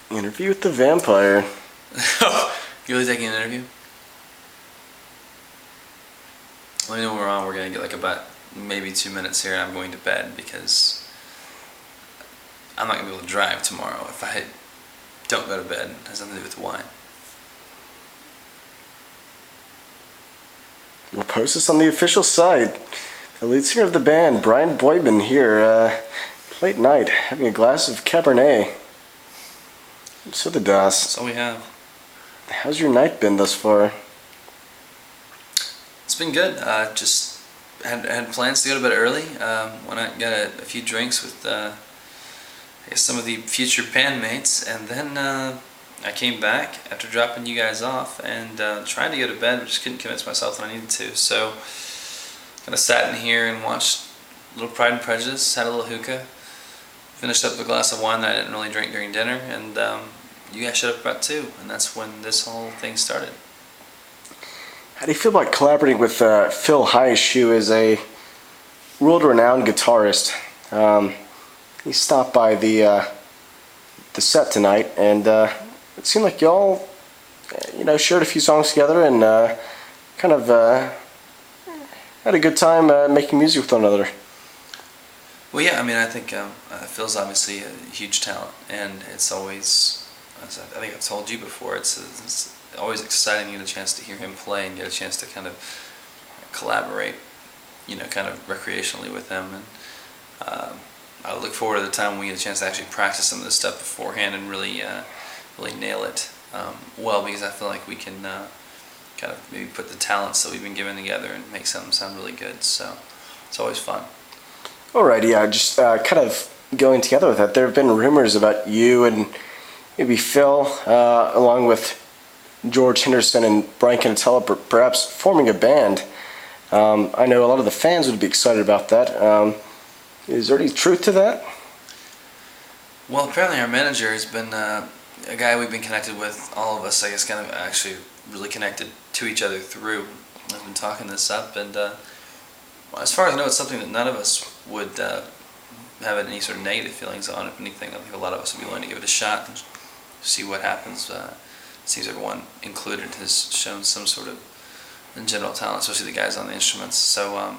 Interview with the Vampire. You really taking an interview? Let me know when we're on. We're going to get like about maybe 2 minutes here and I'm going to bed because I'm not going to be able to drive tomorrow if I don't go to bed. It has nothing to do with the wine. We'll post this on the official site. The lead singer of the band, Brian Boydman, here, late night, having a glass of Cabernet. So the DOS. That's all we have. How's your night been thus far? It's been good. Just had plans to go to bed early. Went out and got a few drinks with I guess some of the future bandmates, and then I came back after dropping you guys off and tried to go to bed, but just couldn't convince myself that I needed to. So kind of sat in here and watched a little Pride and Prejudice, had a little hookah, finished up a glass of wine that I didn't really drink during dinner, and you guys showed up about 2, and that's when this whole thing started. How do you feel about collaborating with Phil Heish, who is a world-renowned guitarist? He stopped by the set tonight, and it seemed like y'all, shared a few songs together and kind of had a good time making music with one another. Well, yeah, I mean, I think Phil's obviously a huge talent, and it's always, as I think I've told you before, it's always exciting to get a chance to hear him play and get a chance to kind of collaborate, kind of recreationally with him. And I look forward to the time when we get a chance to actually practice some of this stuff beforehand and really nail it well, because I feel like we can kind of maybe put the talents that we've been given together and make something sound really good. So it's always fun. Alright, yeah, just kind of going together with that, there have been rumors about you and maybe Phil, along with George Henderson and Brian Canatella, perhaps forming a band. I know a lot of the fans would be excited about that. Is there any truth to that? Well, apparently our manager has been a guy we've been connected with, all of us, I guess, kind of actually really connected to each other through. I've been talking this up, and as far as I know, it's something that none of us would have any sort of negative feelings on. If anything, I think a lot of us would be willing to give it a shot and see what happens. It seems everyone included has shown some sort of general talent, especially the guys on the instruments. So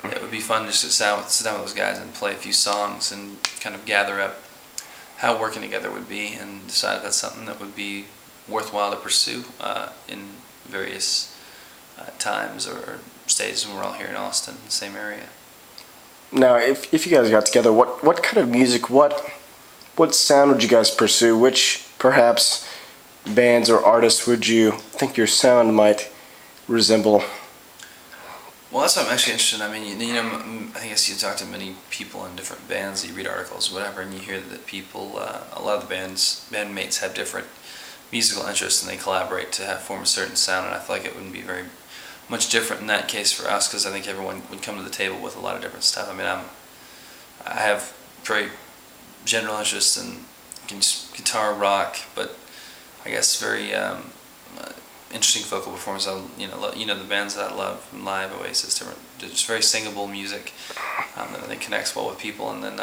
it would be fun just to sit down with those guys and play a few songs and kind of gather up how working together would be and decide if that's something that would be worthwhile to pursue in various times or stages when we're all here in Austin, the same area. Now, if you guys got together, what kind of music, what sound would you guys pursue? Which, perhaps, bands or artists would you think your sound might resemble? Well, that's what I'm actually interested in. I mean, I guess you talk to many people in different bands, you read articles, whatever, and you hear that people, a lot of the bandmates have different musical interests and they collaborate to form a certain sound, and I feel like it wouldn't be very much different in that case for us, because I think everyone would come to the table with a lot of different stuff. I mean, I have very general interest in guitar, rock, but I guess very interesting vocal performance. The bands that I love from live, Oasis, just very singable music that I think connects well with people. And then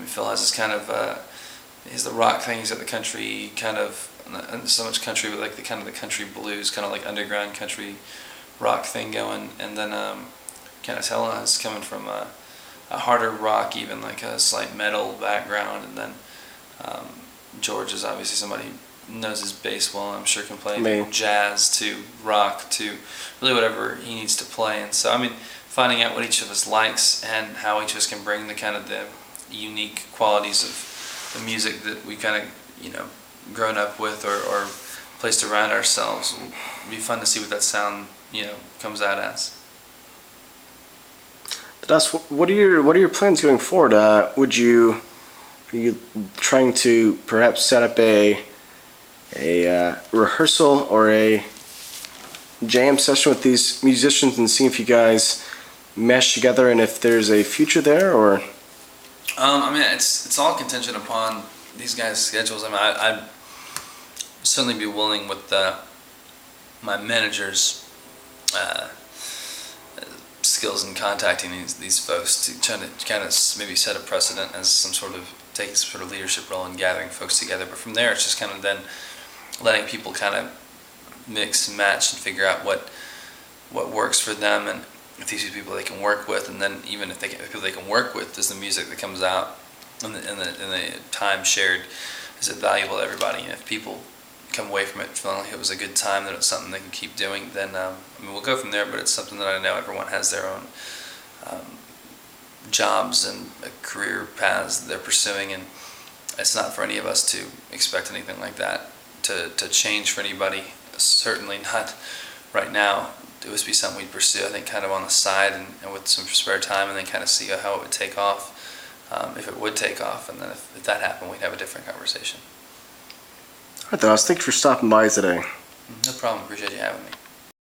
Phil has this kind of he's the rock thing. He's got the country kind of, not so much country, but like the kind of the country blues, kind of like underground country rock thing going. And then Canatella is coming from a harder rock, even like a slight metal background. And then George is obviously somebody who knows his bass well, I'm sure can play jazz to rock to really whatever he needs to play. And so, I mean, finding out what each of us likes and how each of us can bring the kind of the unique qualities of the music that we kind of, grown up with or placed around ourselves. It'd be fun to see what that sound, comes out as. That's what are your plans going forward? Are you trying to perhaps set up a rehearsal or a jam session with these musicians and see if you guys mesh together and if there's a future there, or? I mean, it's all contingent upon these guys' schedules. I mean, I'd certainly be willing with my manager's skills in contacting these folks to try to kind of maybe set a precedent as some sort of taking some sort of leadership role and gathering folks together. But from there, it's just kind of then letting people kind of mix and match and figure out what works for them, and if these are people they can work with, and then even if people they can work with, does the music that comes out and the time shared, is it valuable to everybody? And if people come away from it feeling like it was a good time, that it's something they can keep doing, then we'll go from there. But it's something that I know everyone has their own jobs and career paths that they're pursuing, and it's not for any of us to expect anything like that to change for anybody. Certainly not right now. It would be something we'd pursue, I think, kind of on the side and with some spare time, and then kind of see how it would take off, if it would take off, and then if that happened, we'd have a different conversation. All right, Dennis, thanks for stopping by today. No problem. Appreciate you having me.